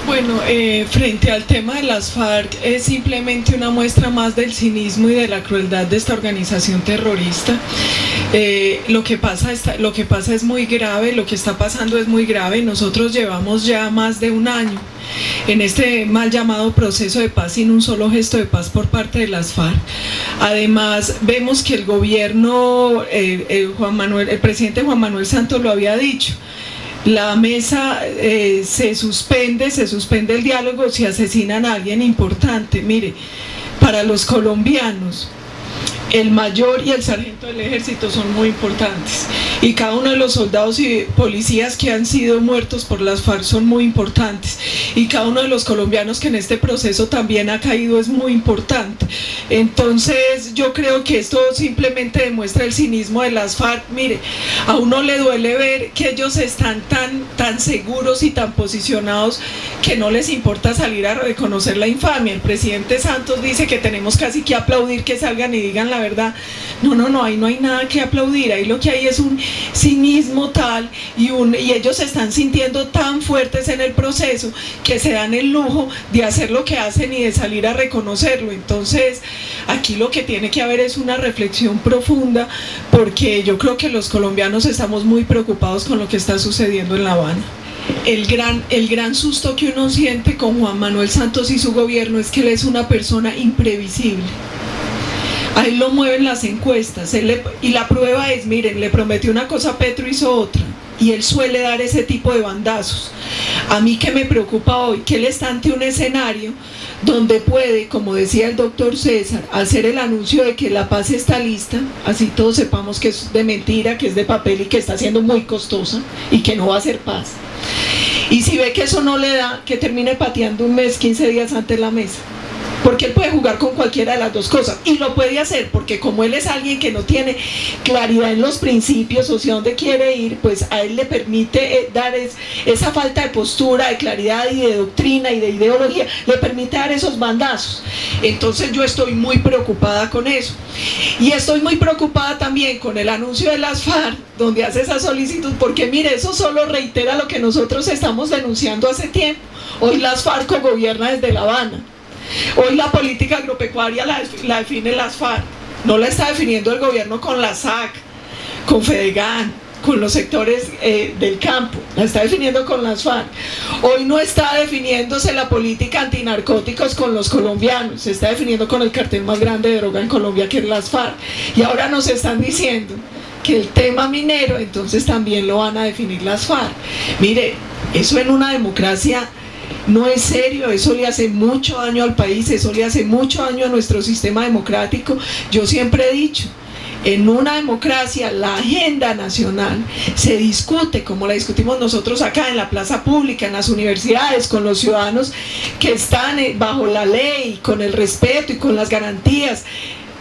Bueno, frente al tema de las FARC, es simplemente una muestra más del cinismo y de la crueldad de esta organización terrorista. Lo que pasa es muy grave, lo que está pasando es muy grave. Nosotros llevamos ya más de un año en este mal llamado proceso de paz sin un solo gesto de paz por parte de las FARC. Además, vemos que el gobierno, el presidente Juan Manuel Santos lo había dicho. La mesa se suspende el diálogo si asesinan a alguien importante. Mire, para los colombianos, el mayor y el sargento del ejército son muy importantes, y cada uno de los soldados y policías que han sido muertos por las FARC son muy importantes, y cada uno de los colombianos que en este proceso también ha caído es muy importante. Entonces yo creo que esto simplemente demuestra el cinismo de las FARC. Mire, a uno le duele ver que ellos están tan seguros y tan posicionados que no les importa salir a reconocer la infamia. El presidente Santos dice que tenemos casi que aplaudir que salgan y digan la verdad. No, ahí no hay nada que aplaudir. Ahí lo que hay es un cinismo tal y ellos se están sintiendo tan fuertes en el proceso que se dan el lujo de hacer lo que hacen y de salir a reconocerlo. Entonces aquí lo que tiene que haber es una reflexión profunda, porque yo creo que los colombianos estamos muy preocupados con lo que está sucediendo en La Habana. El gran susto que uno siente con Juan Manuel Santos y su gobierno es que él es una persona imprevisible. A él lo mueven las encuestas, y la prueba es, miren, le prometió una cosa, Petro hizo otra, y él suele dar ese tipo de bandazos. A mí que me preocupa hoy, que él está ante un escenario donde puede, como decía el doctor César, hacer el anuncio de que la paz está lista, así todos sepamos que es de mentira, que es de papel y que está siendo muy costosa y que no va a ser paz. Y si ve que eso no le da, que termine pateando un mes, 15 días ante la mesa. Porque él puede jugar con cualquiera de las dos cosas, y lo puede hacer, porque como él es alguien que no tiene claridad en los principios o hacia dónde quiere ir, pues a él le permite dar esa falta de postura, de claridad y de doctrina y de ideología, le permite dar esos bandazos. Entonces yo estoy muy preocupada con eso, y estoy muy preocupada también con el anuncio de las FARC, donde hace esa solicitud, porque mire, eso solo reitera lo que nosotros estamos denunciando hace tiempo. Hoy las FARC gobiernan desde La Habana. Hoy la política agropecuaria la define las FARC, no la está definiendo el gobierno con la SAC, con Fedegan, con los sectores del campo, la está definiendo con las FARC. Hoy no está definiéndose la política antinarcóticos con los colombianos, se está definiendo con el cartel más grande de droga en Colombia, que es las FARC, y ahora nos están diciendo que el tema minero entonces también lo van a definir las FARC. Mire, eso en una democracia no es serio, eso le hace mucho daño al país, eso le hace mucho daño a nuestro sistema democrático. Yo siempre he dicho, en una democracia la agenda nacional se discute como la discutimos nosotros acá en la plaza pública, en las universidades, con los ciudadanos que están bajo la ley, con el respeto y con las garantías,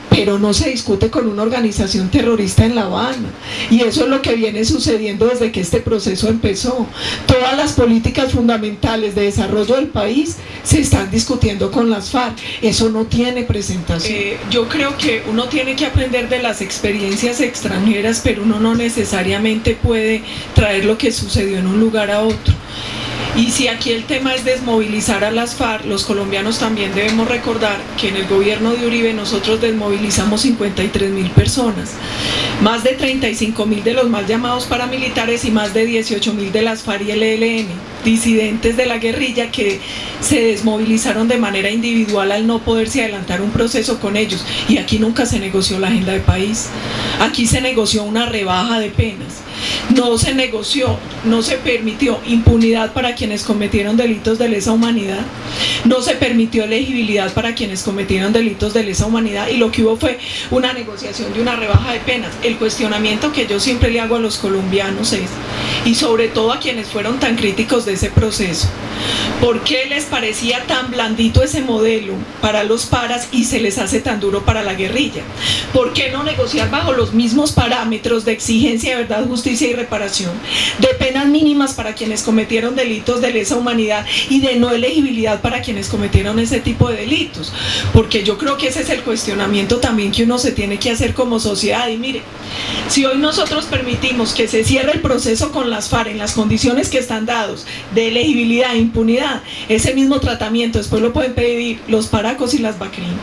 pero no se discute con una organización terrorista en La Habana, y eso es lo que viene sucediendo desde que este proceso empezó. Todas las políticas fundamentales de desarrollo del país se están discutiendo con las FARC, eso no tiene presentación. Yo creo que uno tiene que aprender de las experiencias extranjeras, pero uno no necesariamente puede traer lo que sucedió en un lugar a otro. Y si aquí el tema es desmovilizar a las FARC, los colombianos también debemos recordar que en el gobierno de Uribe nosotros desmovilizamos 53.000 personas, más de 35.000 de los mal llamados paramilitares y más de 18.000 de las FARC y el ELN, disidentes de la guerrilla que se desmovilizaron de manera individual al no poderse adelantar un proceso con ellos. Y aquí nunca se negoció la agenda de país, aquí se negoció una rebaja de penas, no se negoció, no se permitió impunidad para quienes cometieron delitos de lesa humanidad, no se permitió elegibilidad para quienes cometieron delitos de lesa humanidad, y lo que hubo fue una negociación de una rebaja de penas. El cuestionamiento que yo siempre le hago a los colombianos es, y sobre todo a quienes fueron tan críticos de ese proceso, ¿por qué les parecía tan blandito ese modelo para los paras y se les hace tan duro para la guerrilla? ¿Por qué no negociar bajo los mismos parámetros de exigencia de verdad, justicia y reparación, de penas mínimas para quienes cometieron delitos de lesa humanidad y de no elegibilidad para quienes cometieron ese tipo de delitos? Porque yo creo que ese es el cuestionamiento también que uno se tiene que hacer como sociedad. Y mire, si hoy nosotros permitimos que se cierre el proceso con las FARC en las condiciones que están dados de elegibilidad, impunidad. Ese mismo tratamiento después lo pueden pedir los paracos y las BACRIM.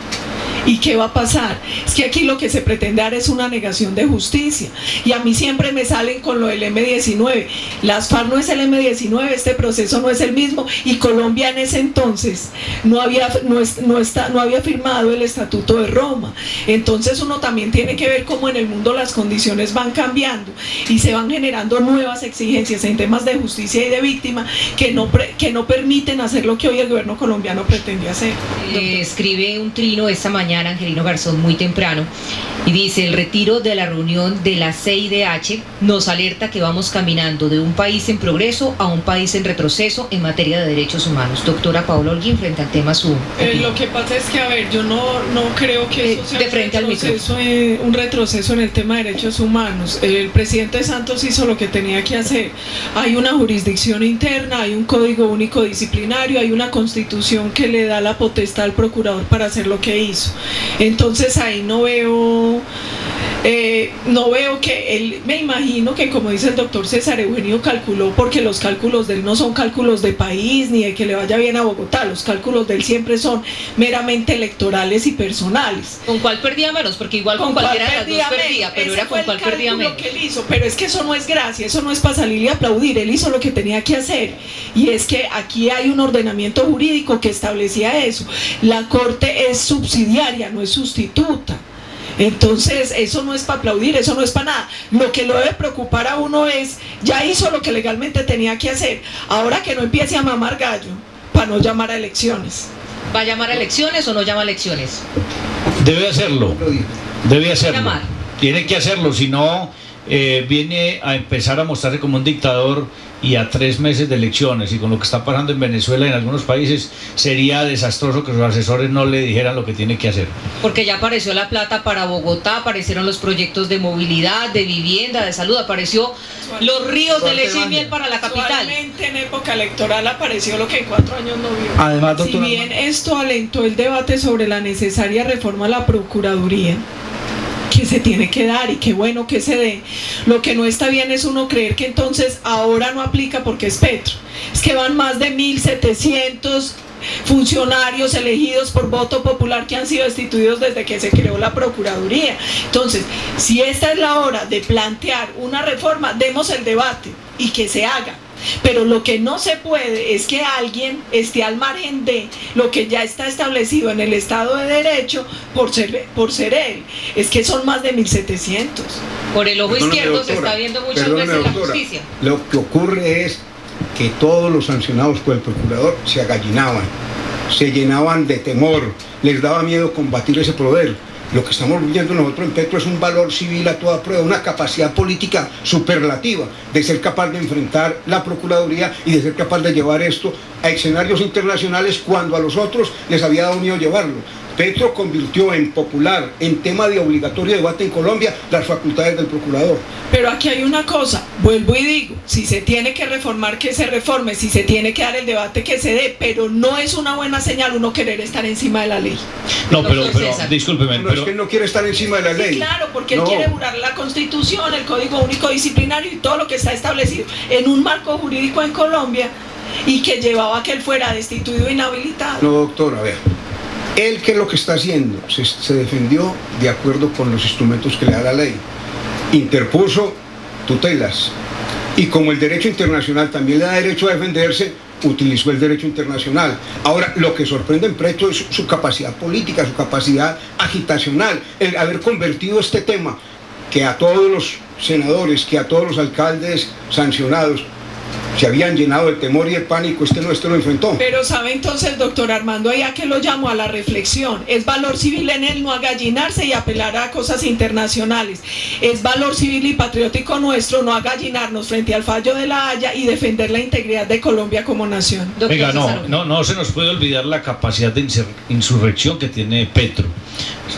¿Y qué va a pasar? Es que aquí lo que se pretende dar es una negación de justicia, y a mí siempre me salen con lo del M-19. Las FARC no es el M-19, este proceso no es el mismo, y Colombia en ese entonces no había firmado el Estatuto de Roma. Entonces uno también tiene que ver cómo en el mundo las condiciones van cambiando y se van generando nuevas exigencias en temas de justicia y de víctima que no permiten hacer lo que hoy el gobierno colombiano pretende hacer. Escribe un trino esta mañana Angelino Garzón muy temprano y dice: el retiro de la reunión de la CIDH nos alerta que vamos caminando de un país en progreso a un país en retroceso en materia de derechos humanos. Doctora Paola Holguín, frente al tema su lo que pasa es que, a ver, yo no creo que eso sea de frente un retroceso en el tema de derechos humanos. El presidente Santos hizo lo que tenía que hacer. Hay una jurisdicción interna, hay un código único disciplinario, hay una constitución que le da la potestad al procurador para hacer lo que hizo. Entonces ahí no veo que él, me imagino que, como dice el doctor César Eugenio, calculó, porque los cálculos de él no son cálculos de país ni de que le vaya bien a Bogotá. Los cálculos de él siempre son meramente electorales y personales. ¿Con cuál perdía menos? Porque igual con cualquiera de las dos perdía, pero era con cuál perdía menos. Que él hizo, pero es que eso no es gracia, eso no es para salir y aplaudir. Él hizo lo que tenía que hacer, y es que aquí hay un ordenamiento jurídico que establecía eso. La Corte es subsidiaria, no es sustituta. Entonces eso no es para aplaudir, eso no es para nada. Lo que lo debe preocupar a uno es: ya hizo lo que legalmente tenía que hacer, ahora que no empiece a mamar gallo para no llamar a elecciones. ¿Va a llamar a elecciones o no llama a elecciones? Debe hacerlo, debe hacerlo. Llamar. Tiene que hacerlo, si no viene a empezar a mostrarse como un dictador, y a 3 meses de elecciones, y con lo que está pasando en Venezuela y en algunos países, sería desastroso que sus asesores no le dijeran lo que tiene que hacer. Porque ya apareció la plata para Bogotá, aparecieron los proyectos de movilidad, de vivienda, de salud, apareció los ríos de leche y miel para la capital. Actualmente en época electoral apareció lo que en 4 años no vio. Además, doctora, si bien esto alentó el debate sobre la necesaria reforma a la Procuraduría, que se tiene que dar, y qué bueno que se dé, lo que no está bien es uno creer que entonces ahora no aplica porque es Petro. Es que van más de 1.700 funcionarios elegidos por voto popular que han sido destituidos desde que se creó la Procuraduría. Entonces, si esta es la hora de plantear una reforma, demos el debate y que se haga. Pero lo que no se puede es que alguien esté al margen de lo que ya está establecido en el Estado de Derecho por ser él. Es que son más de 1.700. Por el ojo izquierdo se está viendo muchas veces la justicia. Lo que ocurre es que todos los sancionados por el procurador se agallinaban, se llenaban de temor, les daba miedo combatir ese poder. Lo que estamos viendo nosotros en Petro es un valor civil a toda prueba, una capacidad política superlativa de ser capaz de enfrentar la Procuraduría y de ser capaz de llevar esto a escenarios internacionales cuando a los otros les había dado miedo llevarlo. Petro convirtió en popular, en tema de obligatorio debate en Colombia, las facultades del procurador. Pero aquí hay una cosa, vuelvo y digo, si se tiene que reformar, que se reforme, si se tiene que dar el debate, que se dé, pero no es una buena señal uno querer estar encima de la ley. No, pero discúlpeme. No, es que él no quiere estar encima de la ley. Sí, claro, porque él quiere burlar la Constitución, el Código Único Disciplinario y todo lo que está establecido en un marco jurídico en Colombia, y que llevaba a que él fuera destituido e inhabilitado. No, doctora, vea. Él, ¿qué es lo que está haciendo? Se defendió de acuerdo con los instrumentos que le da la ley. Interpuso tutelas. Y como el derecho internacional también le da derecho a defenderse, utilizó el derecho internacional. Ahora, lo que sorprende en Petro es su capacidad política, su capacidad agitacional, el haber convertido este tema, que a todos los senadores, que a todos los alcaldes sancionados se habían llenado de temor y de pánico, este lo enfrentó. Pero sabe entonces, doctor Armando, ahí a qué lo llamo, a la reflexión. Es valor civil en él no agallinarse y apelar a cosas internacionales. Es valor civil y patriótico nuestro no agallinarnos frente al fallo de La Haya y defender la integridad de Colombia como nación. Venga, no se nos puede olvidar la capacidad de insurrección que tiene Petro.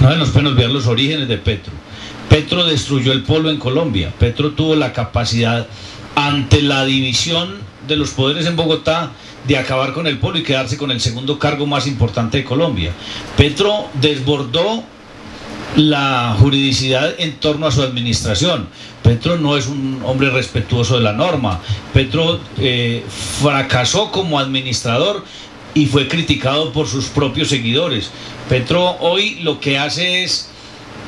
No se nos pueden olvidar los orígenes de Petro. Petro destruyó el polo en Colombia. Petro tuvo la capacidad, ante la división de los poderes en Bogotá, de acabar con el polo y quedarse con el segundo cargo más importante de Colombia. Petro desbordó la juridicidad en torno a su administración. Petro no es un hombre respetuoso de la norma. Petro fracasó como administrador y fue criticado por sus propios seguidores. Petro hoy lo que hace es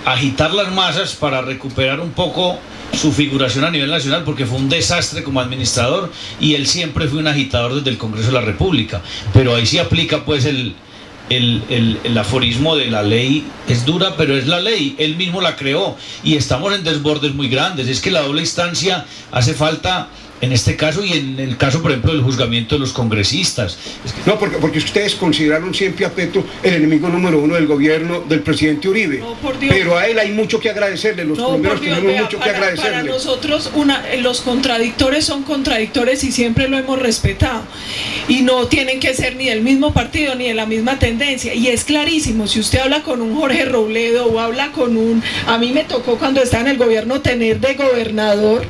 agitar las masas para recuperar un poco su figuración a nivel nacional, porque fue un desastre como administrador y él siempre fue un agitador desde el Congreso de la República. Pero ahí sí aplica pues el aforismo de la ley es dura, pero es la ley, él mismo la creó y estamos en desbordes muy grandes. Es que la doble instancia hace falta en este caso y en el caso, por ejemplo, del juzgamiento de los congresistas. No, porque ustedes consideraron siempre a Petro el enemigo número uno del gobierno del presidente Uribe. No, por Dios. Pero a él hay mucho que agradecerle, los colombianos tenemos mucho que agradecerle. Para nosotros los contradictores son contradictores y siempre lo hemos respetado. Y no tienen que ser ni del mismo partido ni de la misma tendencia. Y es clarísimo, si usted habla con un Jorge Robledo o habla con un... A mí me tocó cuando estaba en el gobierno tener de gobernador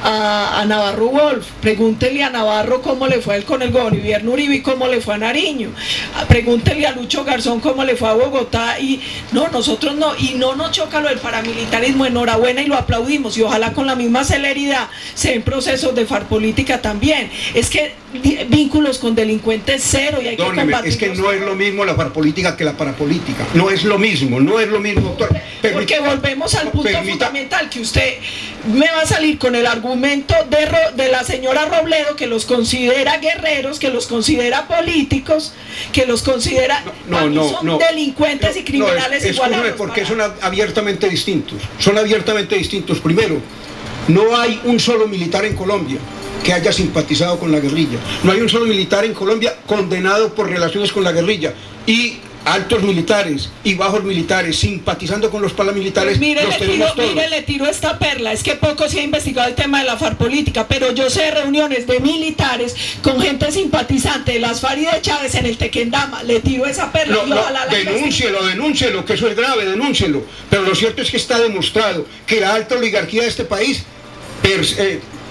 a Navarro Wolf. Pregúntele a Navarro cómo le fue a él con el gobierno Uribe y cómo le fue a Nariño. Pregúntele a Lucho Garzón cómo le fue a Bogotá. Y no, nosotros no, y no nos choca lo del paramilitarismo, enhorabuena y lo aplaudimos, y ojalá con la misma celeridad se den procesos de farpolítica también. Es que vínculos con delincuentes cero y hay que combatirlos. Es que no es lo mismo la farpolítica que la parapolítica, no es lo mismo, doctor. Porque volvemos al punto fundamental, que usted me va a salir con el argumento de la señora Robledo, que los considera guerreros, que los considera políticos, que los considera son delincuentes y criminales igual a los porque son abiertamente distintos, Primero, no hay un solo militar en Colombia que haya simpatizado con la guerrilla, no hay un solo militar en Colombia condenado por relaciones con la guerrilla, y altos militares y bajos militares simpatizando con los paramilitares, pues los tenemos todos. Mire, le tiro esta perla, es que poco se ha investigado el tema de la farpolítica, pero yo sé de reuniones de militares con gente simpatizante de las FARC y de Chávez en el Tequendama. Le tiro esa perla y ojalá la denúncielo, que eso es grave, denúncielo. Pero lo cierto es que está demostrado que la alta oligarquía de este país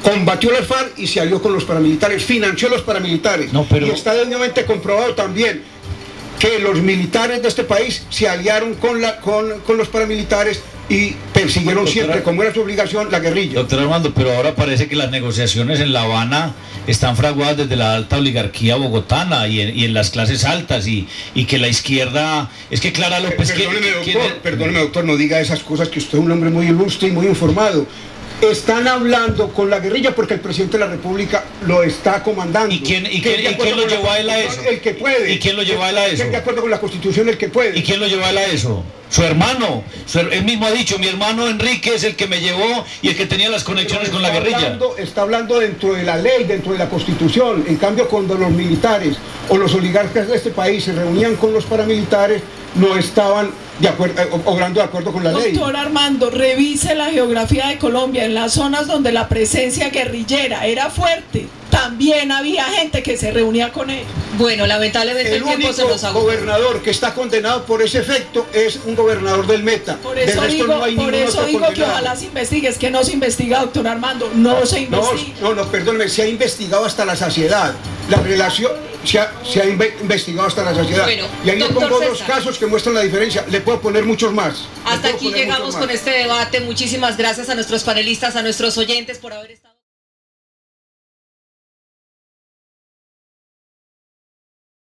combatió las FARC y se alió con los paramilitares, financió a los paramilitares. Y está debidamente comprobado también que los militares de este país se aliaron con los paramilitares y persiguieron siempre, como era su obligación, la guerrilla. Doctor Armando, pero ahora parece que las negociaciones en La Habana están fraguadas desde la alta oligarquía bogotana y en las clases altas, y que la izquierda... Es que Clara López... Perdóneme, doctor, no diga esas cosas, que usted es un hombre muy ilustre y muy informado. Están hablando con la guerrilla porque el presidente de la República lo está comandando. ¿Y quién lo llevó a él a eso? El que puede. ¿Y quién lo llevó a él a eso? De acuerdo con la Constitución, el que puede. ¿Y quién lo llevó a él a eso? Su hermano. Él mismo ha dicho, mi hermano Enrique es el que me llevó y el que tenía las conexiones con la guerrilla. Está hablando dentro de la ley, dentro de la Constitución. En cambio, cuando los militares o los oligarcas de este país se reunían con los paramilitares, no estaban obrando de acuerdo con la ley. Doctor Armando, revise la geografía de Colombia. En las zonas donde la presencia guerrillera era fuerte, también había gente que se reunía con ellos. Bueno, lamentablemente el único gobernador que está condenado por ese efecto es un gobernador del Meta. Por eso digo que ojalá se investigue. Es que no se investiga, doctor Armando, no se investiga. No, perdóneme, se ha investigado hasta la saciedad. La relación se ha investigado hasta la saciedad. Bueno, y ahí le pongo dos casos que muestran la diferencia. Le puedo poner muchos más. Hasta aquí llegamos con este debate. Muchísimas gracias a nuestros panelistas, a nuestros oyentes por haber estado.